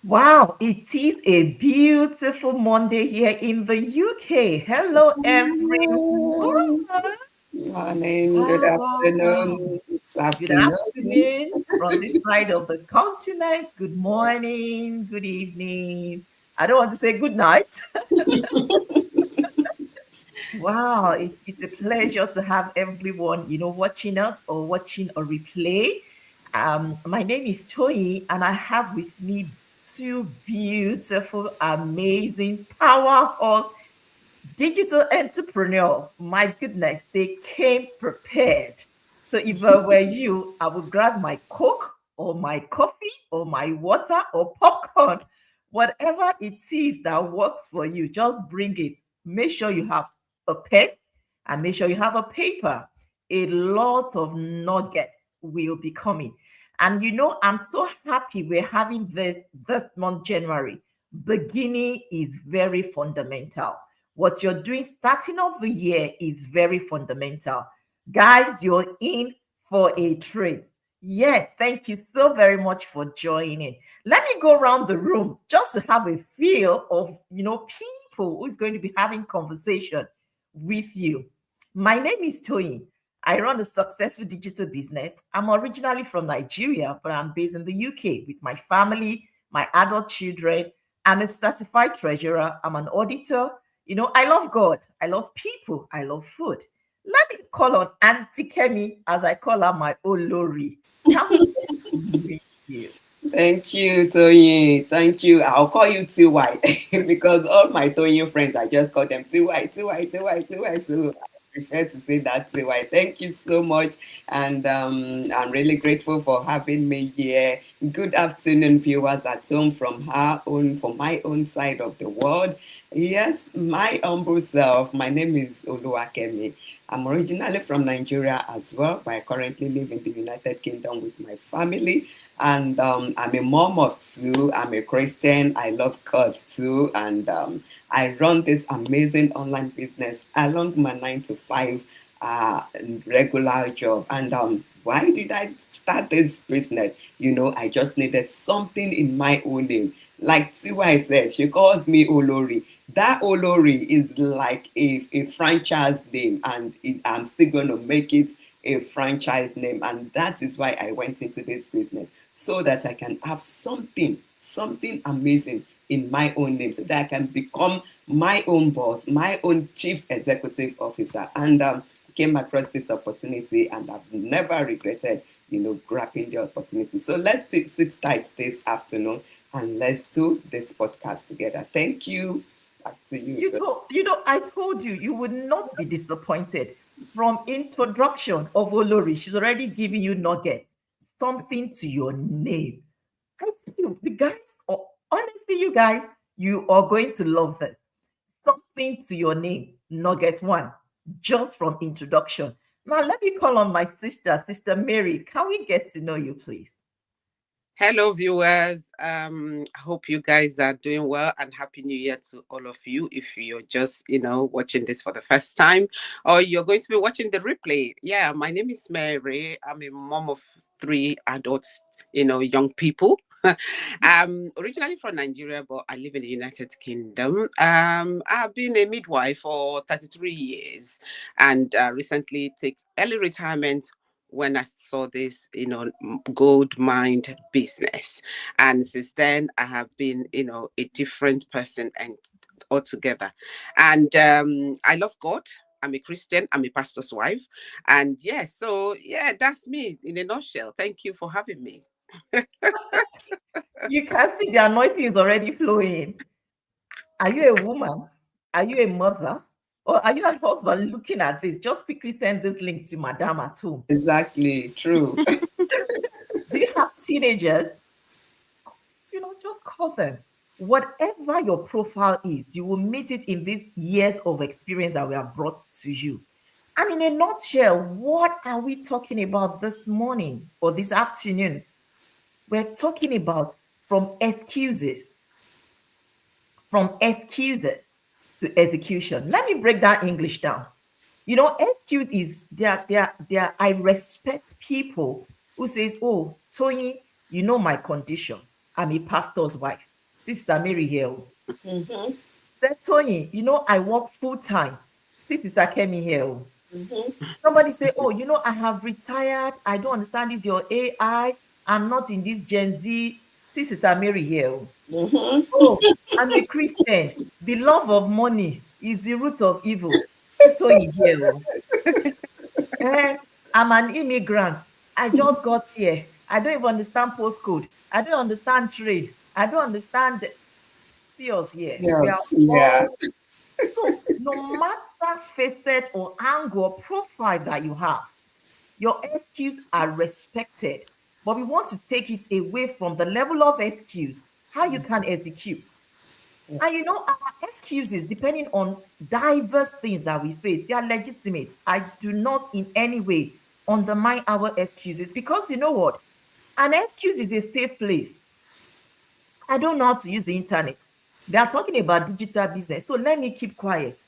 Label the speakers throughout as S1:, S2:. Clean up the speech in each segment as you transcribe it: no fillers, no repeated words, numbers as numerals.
S1: Wow, it is a beautiful Monday here in the UK. Hello, everyone.
S2: Morning, good
S1: Wow, wow, wow.
S2: afternoon, it's
S1: Good
S2: afternoon.
S1: afternoon from this side of the continent. Good morning, good evening. I don't want to say good night. Wow, it's a pleasure to have everyone, watching us or watching a replay. My name is Toyi, and I have with me two beautiful, amazing powerhouse digital entrepreneur. My goodness, they came prepared. So if I were you, I would grab my Coke or my coffee or my water or popcorn, whatever it is that works for you, just bring it. Make sure you have a pen and make sure you have a paper. A lot of nuggets will be coming. And I'm so happy we're having this month, January. Beginning is very fundamental. What you're doing starting off the year is very fundamental. Guys, you're in for a treat. Yes, thank you so very much for joining. Let me go around the room just to have a feel of, people who's going to be having conversation with you. My name is Toyin. I run a successful digital business. I'm originally from Nigeria, but I'm based in the UK with my family, my adult children. I'm a certified treasurer. I'm an auditor. I love God. I love people. I love food. Let me call on Auntie Kemi, as I call her my Olori. Come with you.
S2: Thank you, Tony. Thank you. I'll call you TY because all my Tony friends, I just call them TY, TY, TY, TY. So I prefer to say that TY. Thank you so much. And I'm really grateful for having me here. Good afternoon, viewers at home from my own side of the world. Yes, my humble self. My name is Oluwakemi. I'm originally from Nigeria as well, but I currently live in the United Kingdom with my family. And I'm a mom of two. I'm a Christian. I love God too. And I run this amazing online business along my 9 to 5 regular job. And why did I start this business? I just needed something in my own name. Like Tiwa said, she calls me Olori. That Olori is like a franchise name, and I'm still going to make it a franchise name. And that is why I went into this business, so that I can have something amazing in my own name, so that I can become my own boss, my own chief executive officer. And came across this opportunity, and I've never regretted, grabbing the opportunity. So let's sit tight this afternoon and let's do this podcast together. Thank you. Back to you.
S1: I told you you would not be disappointed. From introduction of Olori, she's already giving you nuggets, something to your name. I tell you, the guys, honestly, you guys, you are going to love this. Something to your name, nugget one, just from introduction. Now, let me call on my sister, Sister Mary. Can we get to know you, please?
S3: Hello, viewers. I hope you guys are doing well, and happy New Year to all of you. If you're just, watching this for the first time, or you're going to be watching the replay, yeah, my name is Mary. I'm a mom of three adults, young people. Originally from Nigeria, but I live in the United Kingdom. I've been a midwife for 33 years, and recently take early retirement when I saw this, gold mined business. And since then, I have been, a different person and altogether. And I love God. I'm a Christian. I'm a pastor's wife. And yeah, that's me in a nutshell. Thank you for having me.
S1: You can see the anointing is already flowing. Are you a woman? Are you a mother? Or are you a husband looking at this? Just quickly send this link to Madame at home.
S2: Exactly, true.
S1: Do you have teenagers? Just call them. Whatever your profile is, you will meet it in these years of experience that we have brought to you. And in a nutshell, what are we talking about this morning or this afternoon? We're talking about from excuses to execution. Let me break that English down. Excuse is there. I respect people who says, "Oh, Tony, you know my condition. I'm a pastor's wife. Sister Mary here.
S2: Mm-hmm.
S1: Said Tony, I work full time. Sister Kemi here.
S2: Mm-hmm.
S1: Somebody say, oh, I have retired. I don't understand this, your AI. I'm not in this Gen Z. Sister Mary here.
S2: Mm-hmm.
S1: Oh, I'm a Christian. The love of money is the root of evil. So you hear. I'm an immigrant. I just got here. I don't even understand postcode. I don't understand trade. I don't understand. See us here. We are
S2: Yes, yeah.
S1: all. So no matter facet or angle or profile that you have, your SQs are respected. But we want to take it away from the level of SQs, how you can execute. And our excuses, depending on diverse things that we face, they are legitimate. I do not in any way undermine our excuses because you know what? An excuse is a safe place. I don't know how to use the internet. They are talking about digital business. So let me keep quiet.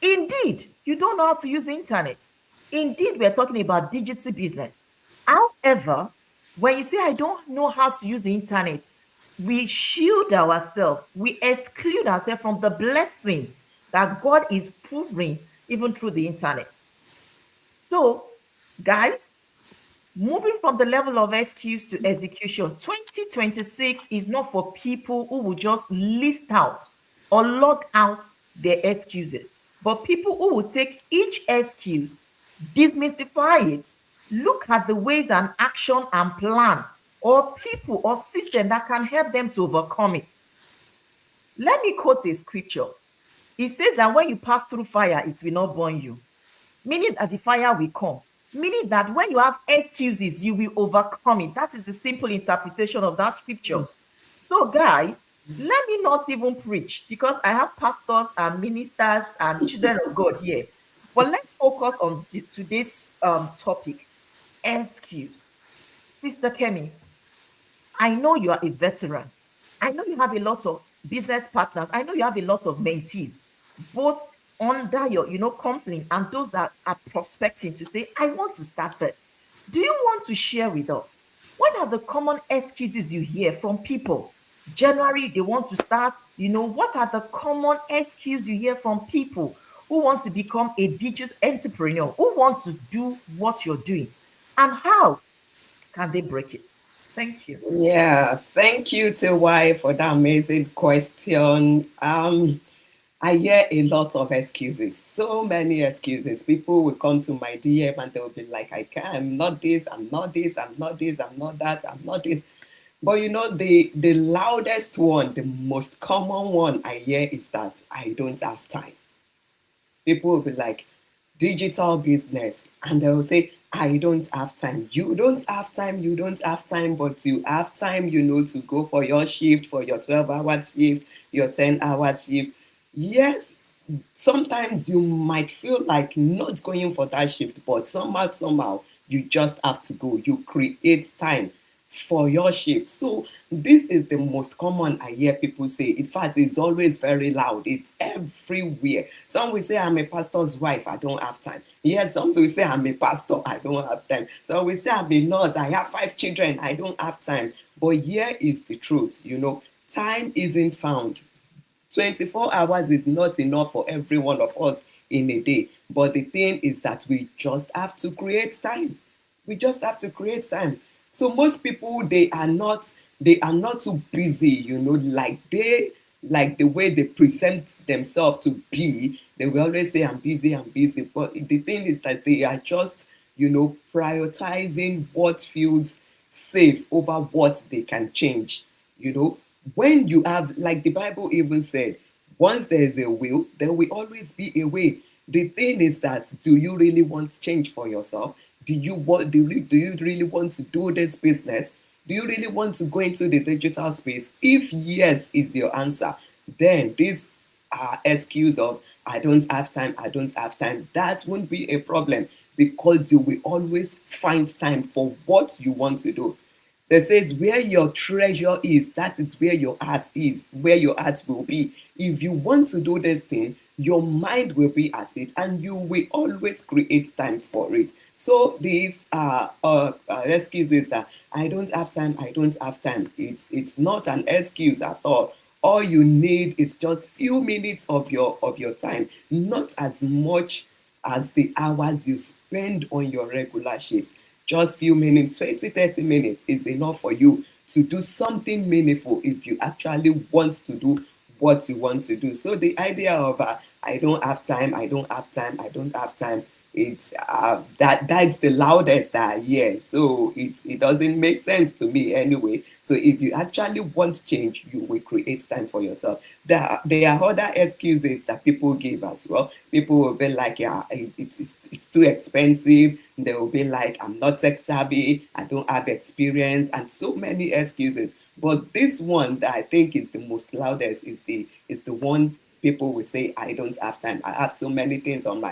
S1: Indeed, you don't know how to use the internet. Indeed, we're talking about digital business. However, when you say, I don't know how to use the internet, we shield ourselves, we exclude ourselves from the blessing that God is proving even through the internet. So, guys, moving from the level of excuse to execution, 2026 is not for people who will just list out or log out their excuses, but people who will take each excuse, demystify it, look at the ways and action and plan, or people or system that can help them to overcome it. Let me quote a scripture. It says that when you pass through fire, it will not burn you, meaning that the fire will come, meaning that when you have excuses, you will overcome it. That is the simple interpretation of that scripture. So, guys, let me not even preach because I have pastors and ministers and children of God here. But let's focus on today's topic, excuse. Sister Kemi, I know you are a veteran. I know you have a lot of business partners. I know you have a lot of mentees, both under your, company and those that are prospecting to say, I want to start this. Do you want to share with us? What are the common excuses you hear from people? January, they want to start. What are the common excuses you hear from people who want to become a digital entrepreneur, who want to do what you're doing? And how can they break it? Thank you.
S2: Yeah, thank you, TY, for that amazing question. I hear a lot of excuses, so many excuses. People will come to my DM and they'll be like, I'm not this, I'm not this, I'm not this, I'm not that, I'm not this. But the loudest one, the most common one I hear is that I don't have time. People will be like, digital business, and they will say, I don't have time. You don't have time, you don't have time, but you have time, to go for your shift, for your 12-hour shift, your 10-hour shift. Yes, sometimes you might feel like not going for that shift, but somehow you just have to go. You create time for your shift. So this is the most common I hear people say. In fact, it's always very loud. It's everywhere. Some will say, I'm a pastor's wife, I don't have time. Yes, some will say, I'm a pastor, I don't have time. Some will say, I'm a nurse, I have 5 children, I don't have time. But here is the truth, time isn't found. 24 hours is not enough for every one of us in a day. But the thing is that we just have to create time. We just have to create time. So most people, they are not too busy, like the way they present themselves to be. They will always say, I'm busy, I'm busy. But the thing is that they are just, prioritizing what feels safe over what they can change. When you have, like the Bible even said, once there is a will, there will always be a way. The thing is that, do you really want change for yourself? Do you really want to do this business? Do you really want to go into the digital space? If yes is your answer, then this excuse of I don't have time, that won't be a problem because you will always find time for what you want to do. They says where your treasure is, that is where your heart is, where your heart will be. If you want to do this thing, your mind will be at it and you will always create time for it. So these excuses that I don't have time, it's not an excuse at all. All you need is just few minutes of your time, not as much as the hours you spend on your regular shift. Just few minutes, 20, 30 minutes is enough for you to do something meaningful if you actually want to do what you want to do. So the idea of I don't have time, I don't have time, I don't have time, it's that's the loudest that I hear. So it doesn't make sense to me anyway. So if you actually want change, you will create time for yourself. There are other excuses that people give as well. People will be like, yeah, it's too expensive. They will be like, I'm not tech savvy, I don't have experience, and so many excuses. But this one that I think is the most loudest is the one people will say, I don't have time, I have so many things on my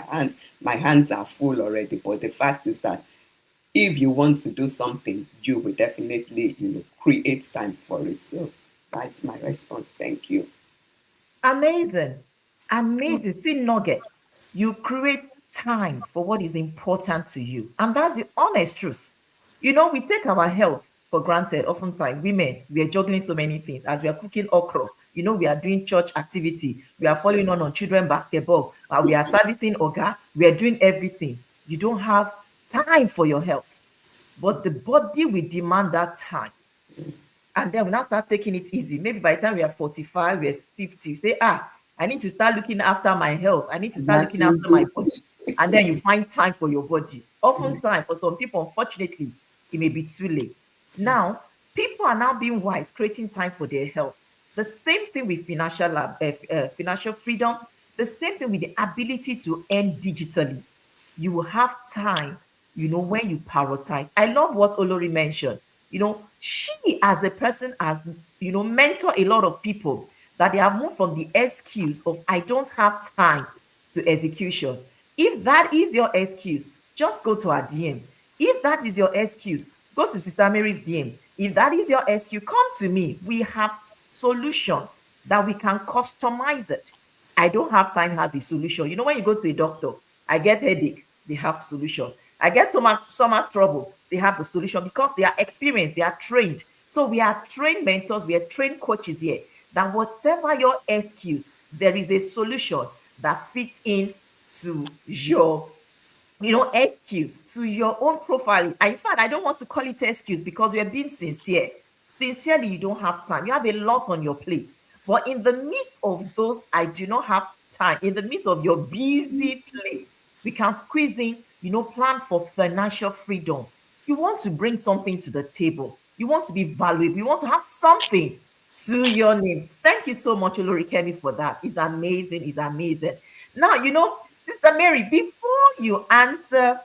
S2: hands are full already. But the fact is that if you want to do something, you will definitely, create time for it. So that's my response. Thank you.
S1: Amazing. Amazing. See, nugget. You create time for what is important to you. And that's the honest truth. We take our health for granted. Oftentimes, women, we are juggling so many things. As we are cooking okra, we are doing church activity. We are following on children basketball. We are servicing Oga. We are doing everything. You don't have time for your health. But the body will demand that time. And then we now start taking it easy. Maybe by the time we are 45, we are 50, say, I need to start looking after my health. I need to start looking after my body. And then you find time for your body. Oftentimes, for some people, unfortunately, it may be too late. Now, people are now being wise, creating time for their health. The same thing with financial freedom, the same thing with the ability to earn digitally. You will have time, when you prioritize. I love what Olori mentioned. She as a person has, mentor a lot of people that they have moved from the excuse of I don't have time to execution. If that is your excuse, just go to our DM. If that is your excuse, go to Sister Mary's DM. If that is your excuse, come to me. We have solution that we can customize it. I don't have time has a solution. When you go to a doctor, I get headache, they have solution. I get stomach trouble, they have the solution because they are experienced, they are trained. So we are trained mentors, we are trained coaches here, that whatever your excuse, there is a solution that fits in to your excuse, to your own profile. In fact, I don't want to call it excuse because you're being sincere. Sincerely, you don't have time. You have a lot on your plate. But in the midst of those, I do not have time. In the midst of your busy plate, we can squeeze in, plan for financial freedom. You want to bring something to the table. You want to be valuable. You want to have something to your name. Thank you so much, Olori Kemi, for that. It's amazing. It's amazing. Now, Sister Mary, before you answer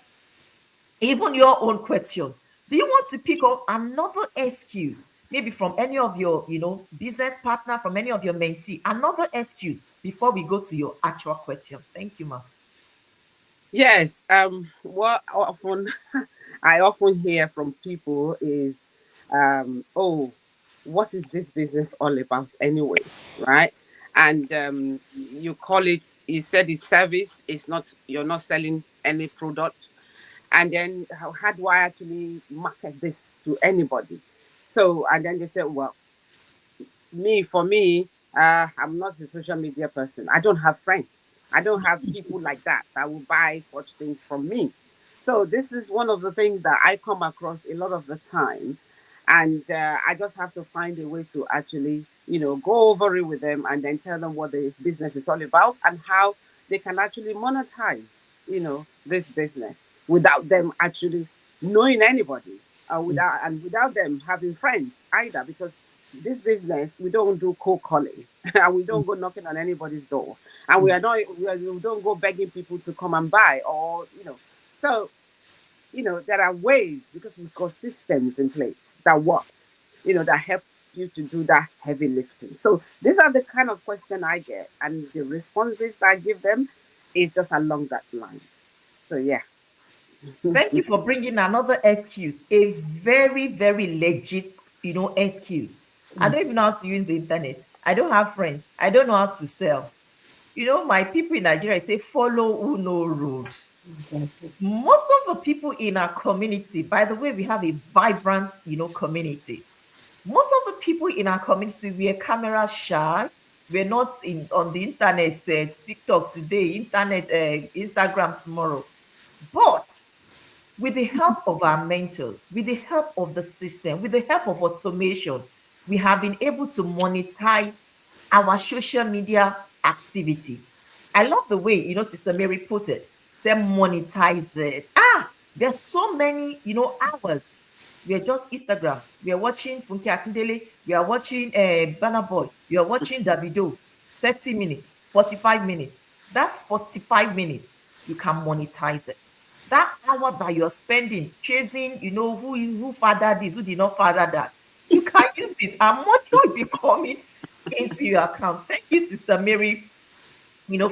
S1: even your own question, do you want to pick up another excuse, maybe from any of your, business partner, from any of your mentee, another excuse before we go to your actual question? Thank you, ma'am.
S3: Yes. What often I often hear from people is, oh, what is this business all about anyway? Right. And you call it, you said it's service, it's not, you're not selling any product. And then how do I actually market this to anybody? So, and then they say, well, for me, I'm not a social media person. I don't have friends. I don't have people like that will buy such things from me. So this is one of the things that I come across a lot of the time. And I just have to find a way to actually, go over it with them and then tell them what the business is all about and how they can actually monetize, this business without them actually knowing anybody, without them having friends either, because this business, we don't do cold calling and we don't go knocking on anybody's door, and we don't go begging people to come and buy, or so there are ways, because we've got systems in place that works, that help you to do that heavy lifting. So these are the kind of question I get, and the responses I give them is just along that line. So yeah.
S1: Thank you for bringing another excuse, a very, very legit, excuse. I don't even know how to use the internet. I don't have friends. I don't know how to sell. My people in Nigeria say, follow who know road. Most of the people in our community, by the way, we have a vibrant, community. Most of the people in our community were camera shy. We're not on the internet, TikTok today, internet, Instagram tomorrow. But with the help of our mentors, with the help of the system, with the help of automation, we have been able to monetize our social media activity. I love the way, Sister Mary put it. Say monetize it. There's so many, hours. We are just Instagram. We are watching Funke Akindele. We are watching Burna Boy. We are watching Davido. 30 minutes, 45 minutes. That 45 minutes, you can monetize it. That hour that you're spending chasing, who fathered this, who did not father that, you can use it and money will be coming into your account. Thank you, Sister Mary,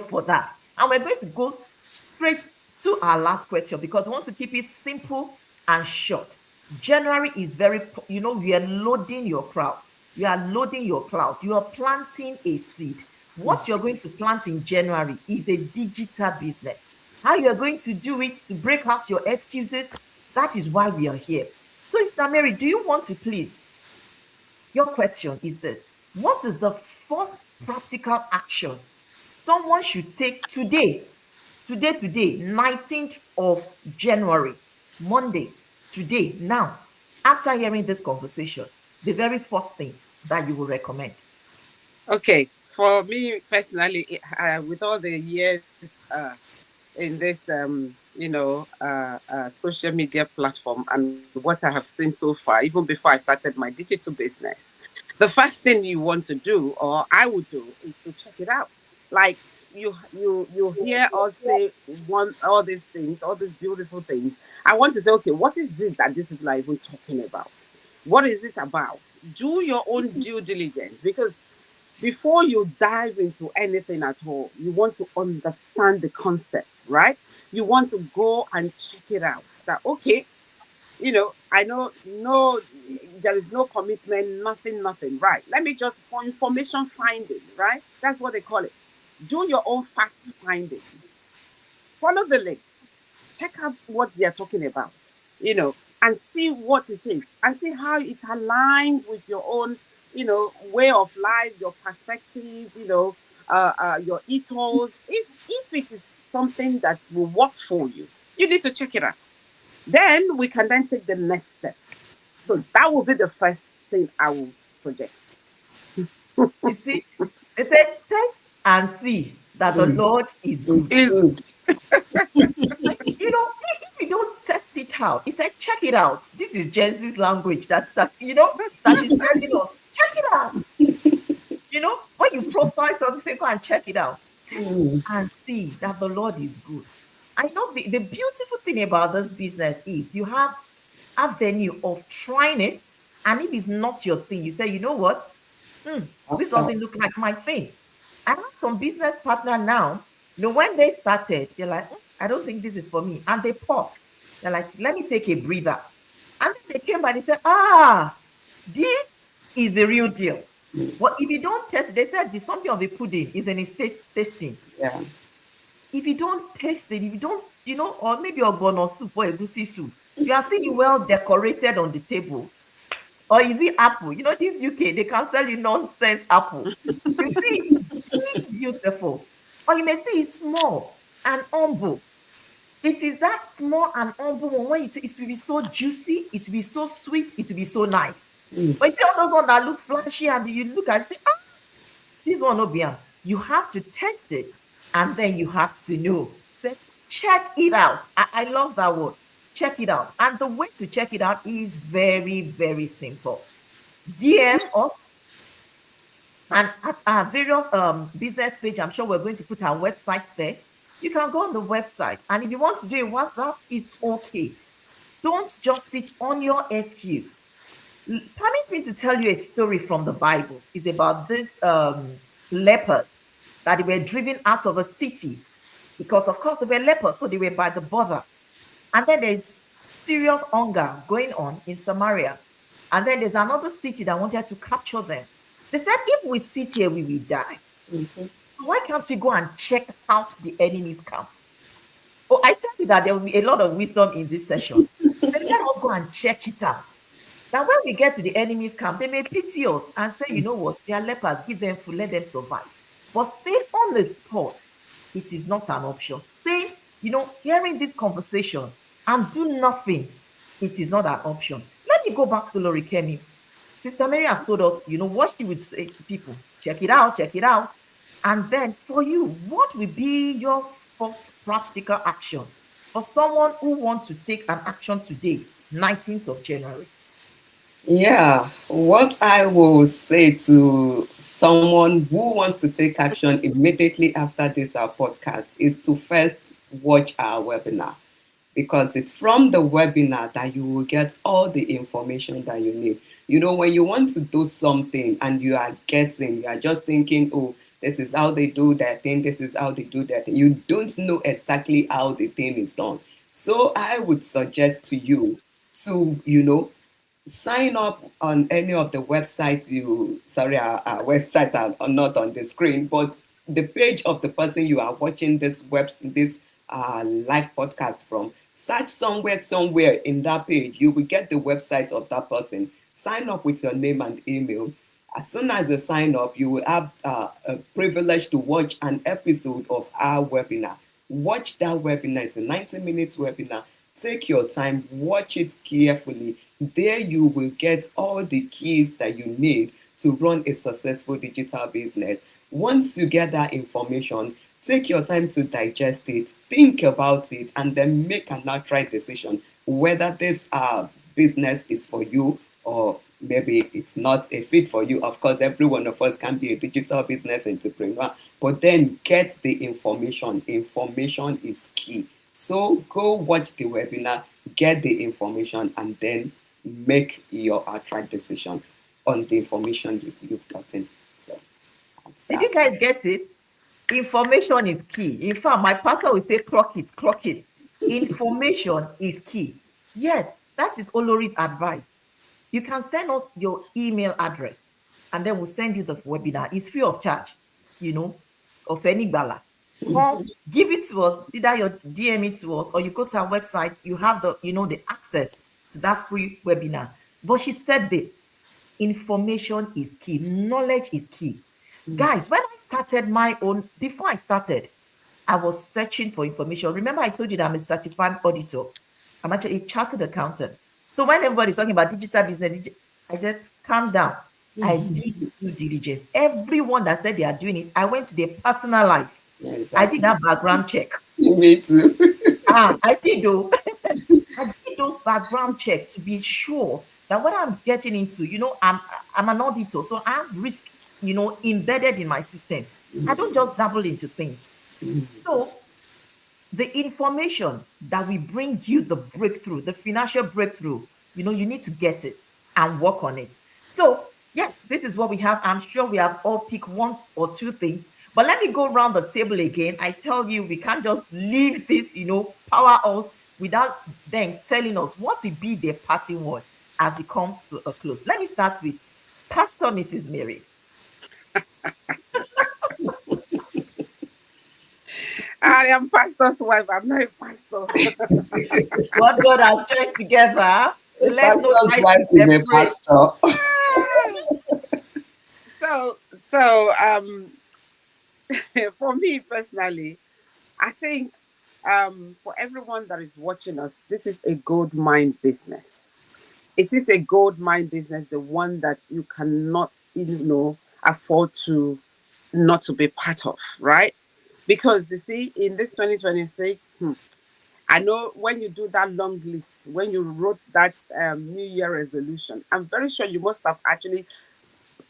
S1: for that. And we're going to go straight to our last question because we want to keep it simple and short. January is very, we are loading your crowd. You are loading your cloud. You are planting a seed. What you're going to plant in January is a digital business. How you're going to do it to break out your excuses, that is why we are here. So, Sister Mary, do you want to please? Your question is this: what is the first practical action someone should take today, 19th of January, Monday, today, now, after hearing this conversation, the very first thing that you will recommend?
S3: Okay, for me personally, with all the years in this, social media platform and what I have seen so far, even before I started my digital business, the first thing you want to do, or I would do, is to check it out. Like you hear us say all these things, all these beautiful things. I want to say, okay, what is it that these people are even talking about? What is it about? Do your own due diligence, because before you dive into anything at all, you want to understand the concept, right? You want to go and check it out. That, okay, I know no, there is no commitment, nothing, right? Let me just, for information finding, right? That's what they call it. Do your own fact finding. Follow the link. Check out what they're talking about, and see what it is, and see how it aligns with your own, way of life, your perspective, your ethos. If it is something that will work for you, you need to check it out. Then we can then take the next step. So that will be the first thing I will suggest.
S1: You see, they said, test and see that the Lord is good. If you don't test it out, it's like, check it out. This is Gen Z's language that she's telling us, check it out. When you profile something, say, go and check it out. Test and see that the Lord is good. I know the beautiful thing about this business is you have avenue of trying it, and if it's not your thing, you say, you know what? This doesn't look like my thing. I have some business partner now, when they started, you're like, I don't think this is for me. And they pause. They're like, let me take a breather. And then they came by and they said, this is the real deal. But if you don't test it, they said the something of the pudding is in its tasting.
S2: Yeah.
S1: If you don't taste it, if you don't, or maybe ogbono soup or egusi soup, you are seeing it well decorated on the table. Or is it apple? This UK, they can sell you nonsense apple. You see, it's beautiful. Or you may see it's small and humble. It is that small and humble one when it will be so juicy, it will be so sweet, it will be so nice. But you see all those ones that look flashy and you look at it and say, this one will be. You have to test it and then you have to know. Check it out. I love that word. Check it out. And the way to check it out is very, very simple. DM us, and at our various business page, I'm sure we're going to put our website there. You can go on the website, and if you want to do a WhatsApp, it's okay. Don't just sit on your excuse. Permit me to tell you a story from the Bible. It's about these lepers that were driven out of a city because, of course, they were lepers, so they were by the border. And then there's serious hunger going on in Samaria. And then there's another city that wanted to capture them. They said, if we sit here, we will die. So why can't we go and check out the enemy's camp? I tell you that there will be a lot of wisdom in this session. Then let us go and check it out. That when we get to the enemy's camp, they may pity us and say, you know what, they are lepers, give them food, let them survive. But stay on the spot, it is not an option. Stay, hearing this conversation and do nothing, it is not an option. Let me go back to Lori Kemi. Sister Mary has told us, what she would say to people. Check it out, check it out. And then for you, what will be your first practical action for someone who wants to take an action today, 19th of January?
S2: Yeah, what I will say to someone who wants to take action immediately after this our podcast is to first watch our webinar, because it's from the webinar that you will get all the information that you need. When you want to do something and you are guessing, you are just thinking, oh, this is how they do that thing, this is how they do that thing. You don't know exactly how the thing is done. So I would suggest to you to, sign up on any of the websites our websites are not on the screen, but the page of the person you are watching this live podcast from. Search somewhere in that page, you will get the website of that person. Sign up with your name and email. As soon as you sign up, you will have a privilege to watch an episode of our webinar. Watch that webinar. It's a 90-minute webinar. Take your time, watch it carefully. There you will get all the keys that you need to run a successful digital business. Once you get that information, take your time to digest it, think about it, and then make an outright decision whether this business is for you or maybe it's not a fit for you. Of course, every one of us can be a digital business entrepreneur, but then get the information. Information is key. So go watch the webinar, get the information, and then make your outright decision on the information you've gotten. So,
S1: did you guys get it? Information is key. In fact, my pastor will say, clock it, clock it. Information is key. Yes, that is Olori's advice. You can send us your email address and then we'll send you the webinar. It's free of charge, of any bala. Come, give it to us, either you DM it to us or you go to our website, you have the access to that free webinar. But she said this, information is key, knowledge is key. Guys, when I started before I started, I was searching for information. Remember, I told you that I'm a certified auditor. I'm actually a chartered accountant. So when everybody's talking about digital business, I just calm down. I did due diligence. Everyone that said they are doing it, I went to their personal life. Yeah, exactly. I did that background check.
S2: Me too.
S1: I did though. I did those background checks to be sure that what I'm getting into, I'm an auditor, so I have risk, embedded in my system. I don't just dabble into things. So the information that will bring you the breakthrough, the financial breakthrough, you need to get it and work on it. So yes, this is what we have. I'm sure we have all picked one or two things, but let me go around the table again. I tell you, we can't just leave this, power us without them telling us what will be their parting word as we come to a close. Let me start with Pastor Mrs. Mary.
S3: I am pastor's wife. I'm not a pastor.
S1: What God has joined together.
S2: Let's pastor's wife is a pastor.
S3: So for me personally, I think for everyone that is watching us, this is a gold mine business. It is a gold mine business, the one that you cannot, afford to not to be part of, right? Because you see, in this 2026, I know when you do that long list, when you wrote that New Year resolution, I'm very sure you must have actually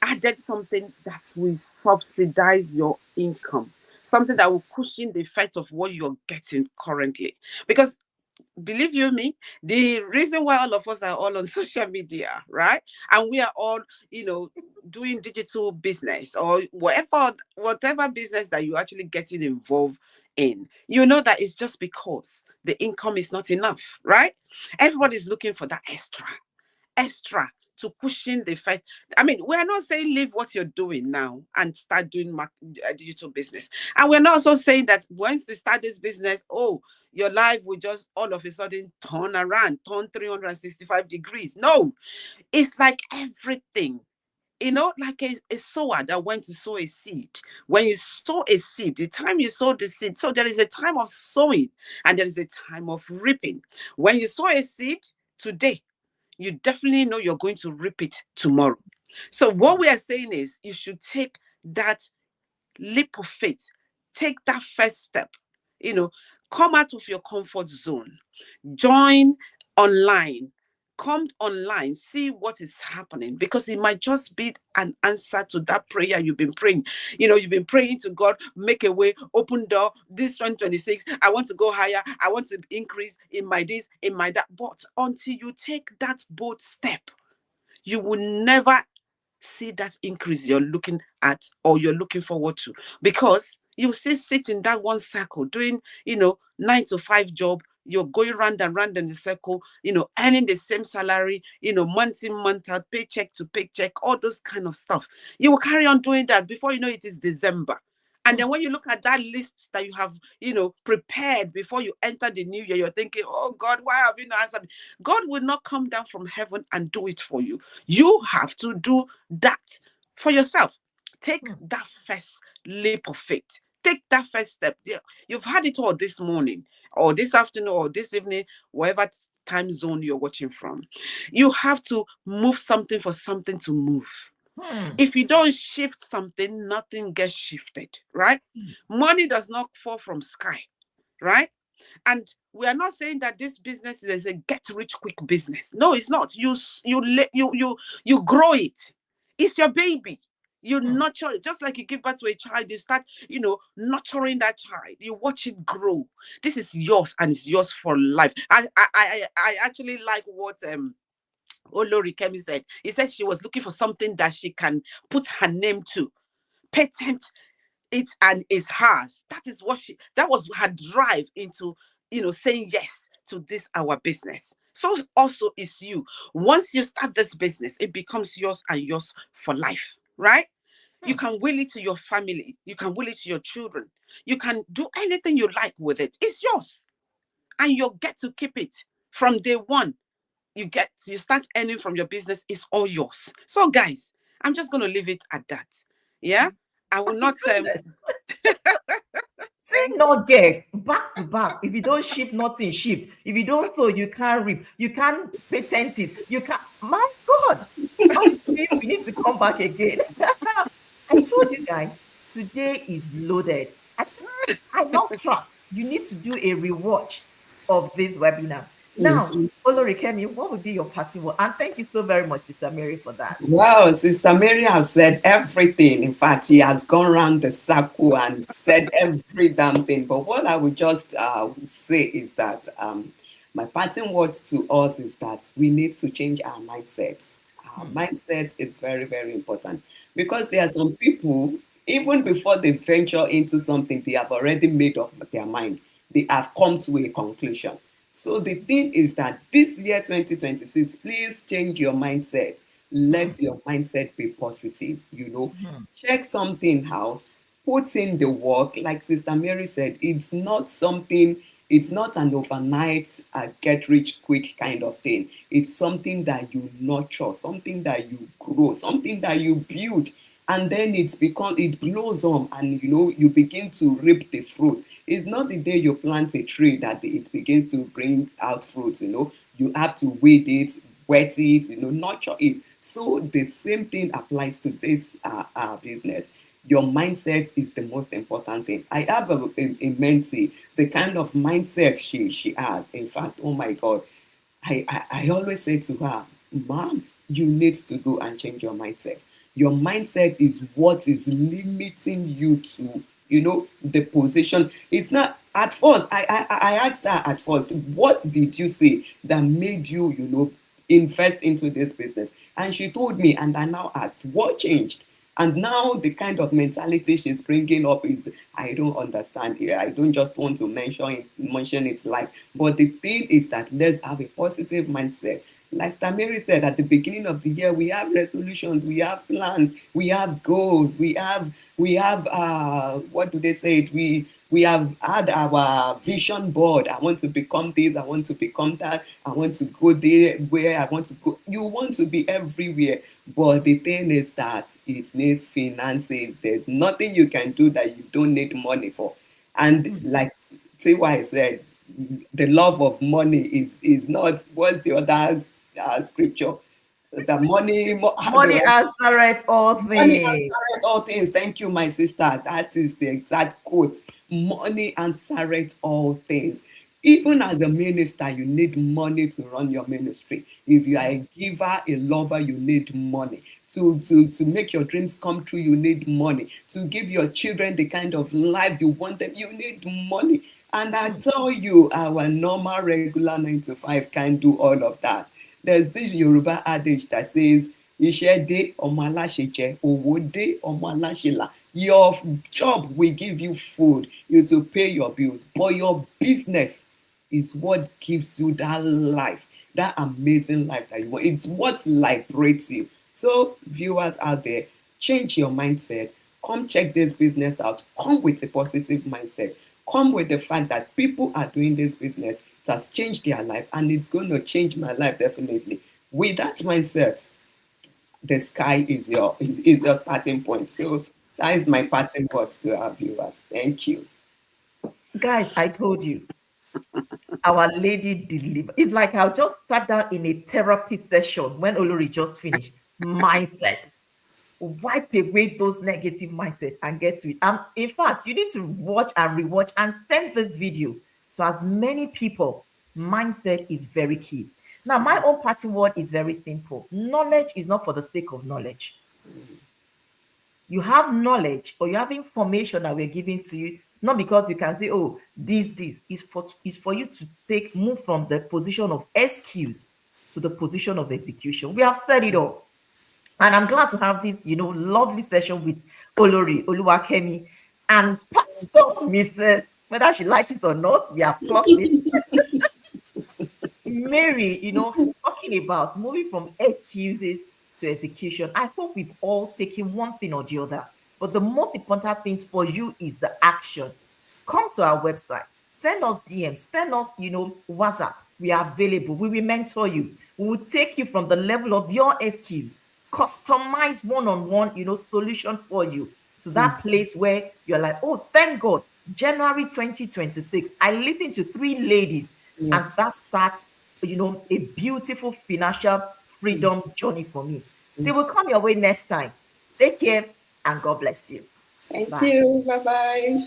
S3: added something that will subsidize your income, something that will cushion the effect of what you're getting currently. Because believe you me, the reason why all of us are all on social media, right? And we are all, doing digital business or whatever business that you're actually getting involved in, that it's just because the income is not enough, right? Everybody's looking for that extra to pushing the fight. I mean, we're not saying leave what you're doing now and start doing digital business. And we're not also saying that once you start this business, oh, your life will just all of a sudden turn around, turn 365 degrees. No, it's like everything. Like a sower that went to sow a seed. When you sow a seed, the time you sow the seed, so there is a time of sowing and there is a time of reaping. When you sow a seed today, you definitely know you're going to reap it tomorrow. So what we are saying is you should take that leap of faith, take that first step, come out of your comfort zone, join online, come online, see what is happening, because it might just be an answer to that prayer you've been praying. You've been praying to God, make a way, open door, this 2026, I want to go higher, I want to increase in my this, in my that. But until you take that bold step, you will never see that increase you're looking at or you're looking forward to, because you still sit in that one circle doing 9 to 5 job. You're going round and round in the circle, earning the same salary, month in, month out, paycheck to paycheck, all those kind of stuff. You will carry on doing that before you know it is December. And then when you look at that list that you have, prepared before you enter the new year, you're thinking, oh God, why have you not answered me? God will not come down from heaven and do it for you. You have to do that for yourself. Take that first leap of faith. Take that first step. You've had it all this morning or this afternoon or this evening, whatever time zone you're watching from. You have to move something for something to move. If you don't shift something, nothing gets shifted, right? Money does not fall from sky, right? And we are not saying that this business is a get-rich-quick business. No, it's not. You grow it. It's your baby. You nurture it, just like you give birth to a child. You start, nurturing that child. You watch it grow. This is yours, and it's yours for life. I actually like what Olori Kemi said. He said she was looking for something that she can put her name to, patent it, and it's hers. That was her drive into, saying yes to this, our business. So also is you. Once you start this business, it becomes yours and yours for life, right? You can will it to your family. You can will it to your children. You can do anything you like with it. It's yours. And you'll get to keep it from day one. You start earning from your business, it's all yours. So guys, I'm just going to leave it at that. Yeah, I will not
S1: See, not get back to back. If you don't ship, nothing ships. If you don't sow, you can't reap. You can't patent it. You can't. My God, we need to come back again. I told you guys, today is loaded. I lost track. You need to do a rewatch of this webinar. Now, Olori Kemi, what would be your party word? And thank you so very much, Sister Mary, for that.
S2: Wow, Sister Mary has said everything. In fact, she has gone around the circle and said every damn thing. But what I would just say is that my parting words to us is that we need to change our mindsets. Our mindset is very, very important, because there are some people, even before they venture into something, they have already made up their mind. They have come to a conclusion. So the thing is that this year 2026, please change your mindset. Let your mindset be positive, Check something out, put in the work. Like Sister Mary said, it's not an overnight get rich quick kind of thing. It's something that you nurture, something that you grow, something that you build. And then it blows on, and you begin to reap the fruit. It's not the day you plant a tree that it begins to bring out fruit. You have to weed it, wet it, nurture it. So the same thing applies to this business. Your mindset is the most important thing. I have a mentee, the kind of mindset she has. In fact, oh my God, I always say to her, Mom, you need to go and change your mindset. Your mindset is what is limiting you to, the position. It's not at first. I asked her at first, what did you say that made you, invest into this business? And she told me, and I now asked, what changed? And now the kind of mentality she's bringing up is, I don't understand here. I don't just want to mention it like, but the thing is that let's have a positive mindset. Like Star Mary said, at the beginning of the year, we have resolutions, we have plans, we have goals, we have what do they say? We have had our vision board. I want to become this, I want to become that, I want to go there where I want to go. You want to be everywhere, but the thing is that it needs finances. There's nothing you can do that you don't need money for. And like TY said, the love of money is not, what's the other scripture? The money,
S1: Money answereth all
S2: money
S1: things.
S2: answereth all things. Thank you, my sister. That is the exact quote. Money answereth all things. Even as a minister, you need money to run your ministry. If you are a giver, a lover, you need money. To make your dreams come true, you need money. To give your children the kind of life you want them, you need money. And I tell you, our normal, regular 9 to 5 can't do all of that. There's this Yoruba adage that says, Iṣẹ́ dé, ọmọ aláṣẹ jẹ, owó dé, ọmọ aláṣẹ là. Your job will give you food, it will pay your bills, but your business is what gives you that life, that amazing life that you want. It's what liberates you. So, viewers out there, change your mindset. Come check this business out. Come with a positive mindset. Come with the fact that people are doing this business. It has changed their life, and it's going to change my life definitely. With that mindset, the sky is your starting point. So that is my parting words to our viewers. Thank you.
S1: Guys, I told you, our lady deliver. It's like I just sat down in a therapy session when Olori just finished. Mindset. Wipe away those negative mindset and get to it. In fact, you need to watch and rewatch and send this video to as many people. Mindset is very key. Now, my own parting word is very simple. Knowledge is not for the sake of knowledge. You have knowledge or you have information that we're giving to you, not because you can say, oh, this is for you to move from the position of excuse to the position of execution. We have said it all. And I'm glad to have this, lovely session with Olori Oluwakemi and Pastor Mrs. Whether she likes it or not, we have clocked it. Mary, talking about moving from excuses to execution. I hope we've all taken one thing or the other. But the most important thing for you is the action. Come to our website. Send us DMs. Send us, WhatsApp. We are available. We will mentor you. We will take you from the level of your excuse. Customize one-on-one, solution for you to that place where you're like, oh, thank God, January 2026, I listened to 3 ladies and that start, a beautiful financial freedom journey for me. So we'll come your way next time. Take care and God bless you.
S2: Thank you. Bye-bye.